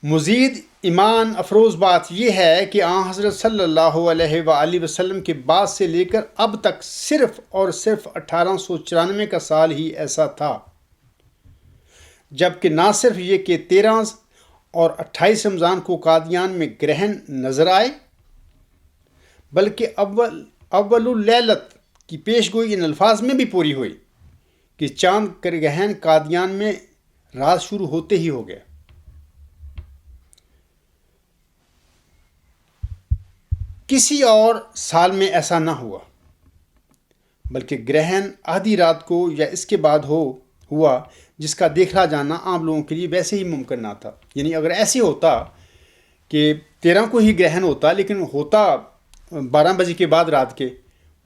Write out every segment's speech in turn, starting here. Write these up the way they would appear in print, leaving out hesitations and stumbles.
مزید ایمان افروز بات یہ ہے کہ آن حضرت صلی اللہ علیہ وآلہ وسلم کے بعد سے لے کر اب تک صرف اور صرف 1894 کا سال ہی ایسا تھا جبکہ نہ صرف یہ کہ 13 اور 28 رمضان کو قادیان میں گرہن نظر آئے، بلکہ اول اللیلت کی پیشگوئی ان الفاظ میں بھی پوری ہوئی کہ چاند گرہن قادیان میں رات شروع ہوتے ہی ہو گیا۔ کسی اور سال میں ایسا نہ ہوا، بلکہ گرہن آدھی رات کو یا اس کے بعد ہوا، جس کا دیکھا جانا عام لوگوں کے لیے ویسے ہی ممکن نہ تھا۔ یعنی اگر ایسے ہوتا کہ 13 کو ہی گرہن ہوتا لیکن ہوتا 12 بجے کے بعد رات کے،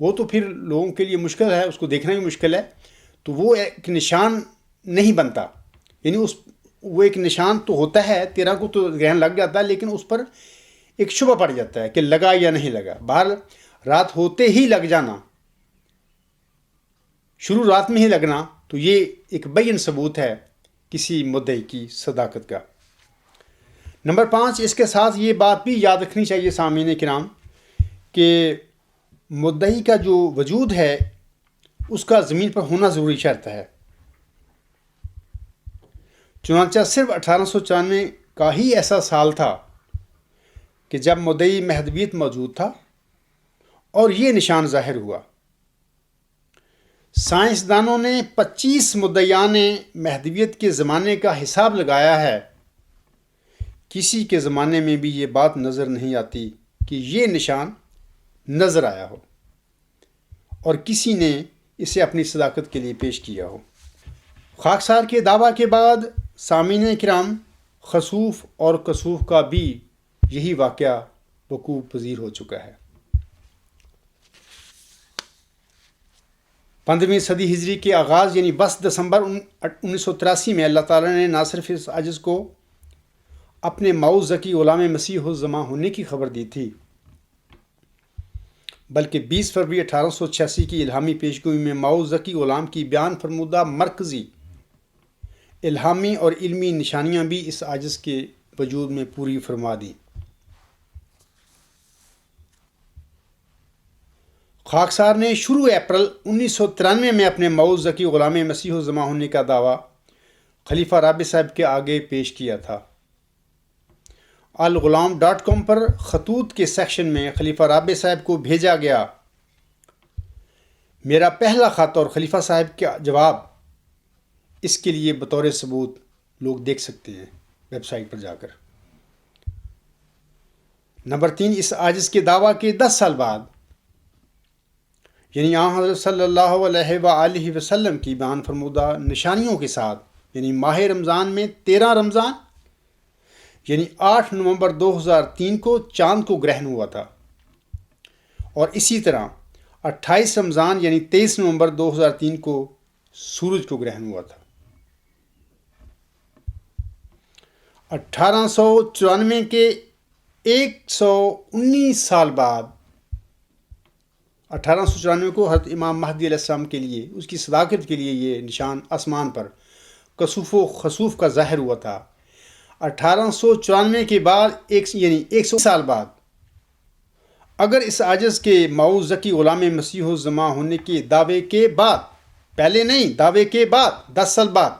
وہ تو پھر لوگوں کے لیے مشکل ہے، اس کو دیکھنا بھی مشکل ہے، تو وہ ایک نشان نہیں بنتا۔ یعنی وہ ایک نشان تو ہوتا ہے، 13 کو تو گرہن لگ جاتا ہے لیکن اس پر ایک شبہ پڑ جاتا ہے کہ لگا یا نہیں لگا۔ بہرحال رات ہوتے ہی لگ جانا، شروع رات میں ہی لگنا، تو یہ ایک بین ثبوت ہے کسی مدعی کی صداقت کا۔ نمبر 5، اس کے ساتھ یہ بات بھی یاد رکھنی چاہیے سامعین کرام کہ مدعی کا جو وجود ہے اس کا زمین پر ہونا ضروری شرط ہے۔ چنانچہ صرف 1894 کا ہی ایسا سال تھا کہ جب مدعی مہدویت موجود تھا اور یہ نشان ظاہر ہوا۔ سائنسدانوں نے 25 مدعیان مہدویت کے زمانے کا حساب لگایا ہے، کسی کے زمانے میں بھی یہ بات نظر نہیں آتی کہ یہ نشان نظر آیا ہو اور کسی نے اسے اپنی صداقت کے لیے پیش کیا ہو۔ خاکسار کے دعویٰ کے بعد سامعین کرام، خسوف اور کسوف کا بھی یہی واقعہ وقوع پذیر ہو چکا ہے۔ 15ویں صدی ہجری کے آغاز یعنی 10 دسمبر 1983 میں اللہ تعالیٰ نے نہ صرف اس عجز کو اپنے معوذ ذکی غلام مسیح الزماں ہونے کی خبر دی تھی، بلکہ 20 فروری 1886 کی الہامی پیشگوئی میں معوذ ذکی غلام کی بیان فرمودہ مرکزی الہامی اور علمی نشانیاں بھی اس عجز کے وجود میں پوری فرما دیں۔ خاکسار نے شروع اپریل 1993 میں اپنے معوذ ذکی غلام مسیح الزماں ہونے کا دعویٰ خلیفہ رابع صاحب کے آگے پیش کیا تھا۔ الغلام.com پر خطوط کے سیکشن میں خلیفہ رابع صاحب کو بھیجا گیا میرا پہلا خط اور خلیفہ صاحب کا جواب، اس کے لیے بطور ثبوت لوگ دیکھ سکتے ہیں ویب سائٹ پر جا کر۔ نمبر 3، اس عاجز کے دعویٰ کے 10 سال بعد یعنی آن حضرت صلی اللہ علیہ وآلہ وسلم کی بیان فرمودہ نشانیوں کے ساتھ، یعنی ماہ رمضان میں 13 رمضان یعنی 8 نومبر 2003 کو چاند کو گرہن ہوا تھا، اور اسی طرح 28 رمضان یعنی 23 نومبر 2003 کو سورج کو گرہن ہوا تھا۔ 1894 کے 119 سال بعد 1894 کو حضرت امام مہدی علیہ السلام کے لیے، اس کی صداقت کے لیے یہ نشان آسمان پر کسوف و خسوف کا ظاہر ہوا تھا۔ 1894 کے بعد یعنی 100 سال بعد اگر اس عاجز کے معوذ ذکی غلام مسیح الزماں ہونے کے دعوے کے بعد، پہلے نہیں، دعوے کے بعد 10 سال بعد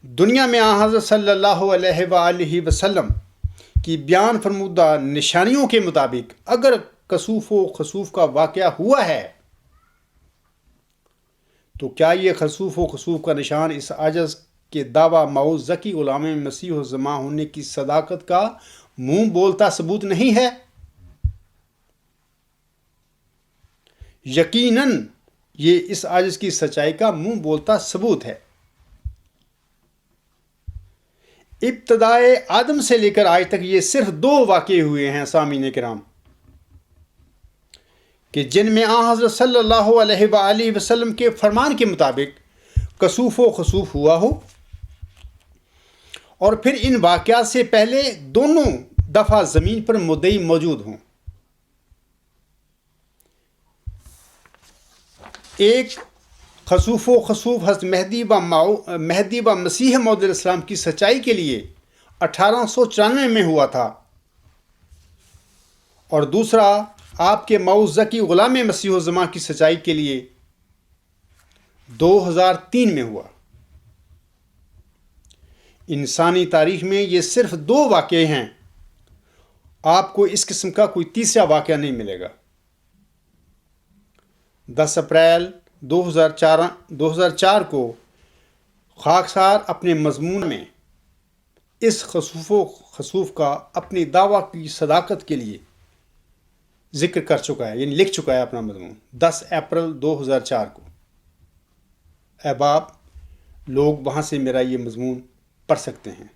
دنیا میں آن حضرت صلی اللہ علیہ وآلہ وسلم کی بیان فرمودہ نشانیوں کے مطابق اگر کسوف و خسوف کا واقعہ ہوا ہے، تو کیا یہ خسوف و خسوف کا نشان اس عاجز کے دعویٰ معوذ ذکی غلام مسیح الزماں ہونے کی صداقت کا منہ بولتا ثبوت نہیں ہے؟ یقیناً یہ اس عاجز کی سچائی کا منہ بولتا ثبوت ہے۔ ابتدائے آدم سے لے کر آج تک یہ صرف 2 واقعے ہوئے ہیں سامعین کرام کہ جن میں آن حضرت صلی اللہ علیہ وآلہ وسلم کے فرمان کے مطابق کسوف و خسوف ہوا ہو، اور پھر ان واقعات سے پہلے دونوں دفعہ زمین پر مدعی موجود ہوں۔ ایک خسوف و خسوف حضرت مہدی و مسیح موعود علیہ السلام کی سچائی کے لیے 1894 میں ہوا تھا، اور دوسرا آپ کے مئو ذکی غلام مسیح الزماں کی سچائی کے لیے 2003 میں ہوا۔ انسانی تاریخ میں یہ صرف 2 واقعے ہیں، آپ کو اس قسم کا کوئی تیسرا واقعہ نہیں ملے گا۔ 10 اپریل 2004 کو خاکسار اپنے مضمون میں اس خسوف کا اپنی دعویٰ کی صداقت کے لیے ذکر کر چکا ہے، یعنی لکھ چکا ہے اپنا مضمون 10 اپریل 2004 کو۔ احباب، لوگ وہاں سے میرا یہ مضمون پڑھ سکتے ہیں۔